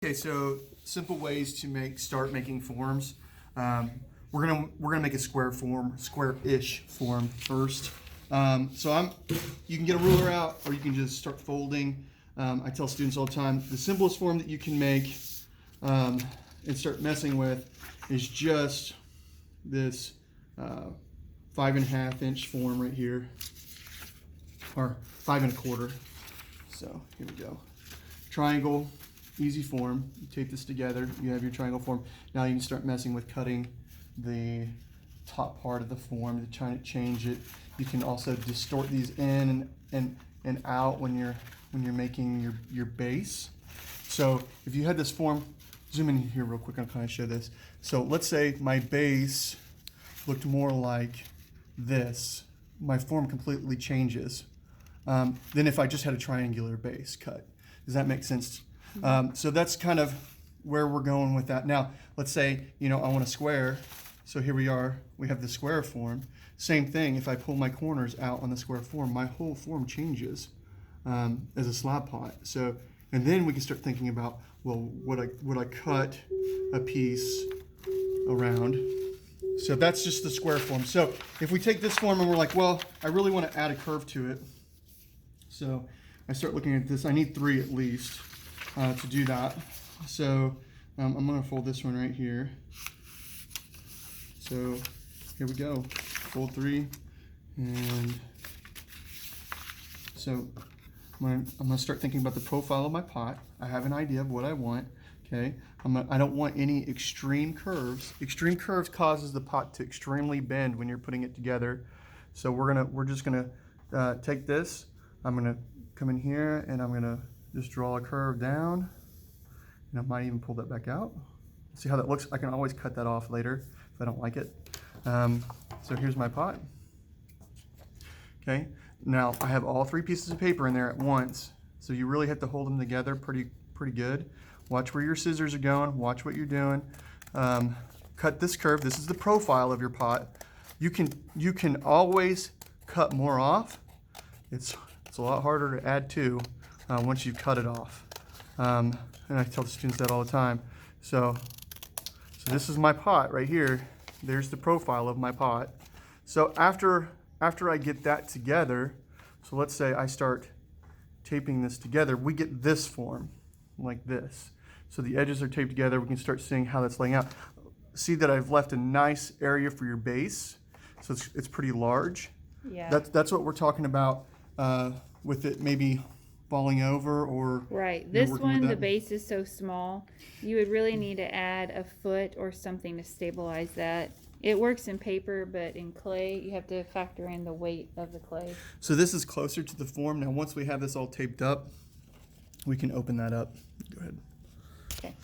Okay, so simple ways to start making forms. We're gonna make a square-ish form first. You can get a ruler out, or you can just start folding. I tell students all the time, the simplest form that you can make and start messing with is just this 5.5 inch form right here, or 5 1/4. So here we go. Triangle. Easy form. You tape this together, you have your triangle form. Now you can start messing with cutting the top part of the form to try to change it. You can also distort these in and out when you're making your base. So if you had this form, zoom in here real quick, I'll kind of show this. So let's say my base looked more like this. My form completely changes than if I just had a triangular base cut. Does that make sense? So that's kind of where we're going with that. Now, let's say, I want a square. So here we are, we have the square form. Same thing, if I pull my corners out on the square form, my whole form changes as a slab pot. So, and then we can start thinking about, well, would I cut a piece around? So that's just the square form. So if we take this form and we're like, well, I really want to add a curve to it. So I start looking at this, I need 3 at least. To do that. So I'm going to fold this one right here. So here we go, fold 3, and so I'm going to start thinking about the profile of my pot. I have an idea of what I want. Okay, I don't want any extreme curves. Extreme curves causes the pot to extremely bend when you're putting it together. So we're just gonna take this. I'm gonna come in here and I'm gonna just draw a curve down, and I might even pull that back out. See how that looks? I can always cut that off later if I don't like it. So here's my pot. Okay, now I have all 3 pieces of paper in there at once, so you really have to hold them together pretty good. Watch where your scissors are going, watch what you're doing. Cut this curve. This is the profile of your pot. You can always cut more off. It's a lot harder to add to once you've cut it off. And I tell the students that all the time. So this is my pot right here. There's the profile of my pot. So after I get that together, so let's say I start taping this together, we get this form like this. So the edges are taped together, we can start seeing how that's laying out. See that I've left a nice area for your base, so it's pretty large. Yeah. That's what we're talking about with it maybe falling over, or right. This one, the base is so small, you would really need to add a foot or something to stabilize that. It works in paper, but in clay, you have to factor in the weight of the clay. So this is closer to the form. Now, once we have this all taped up, we can open that up. Go ahead. Okay.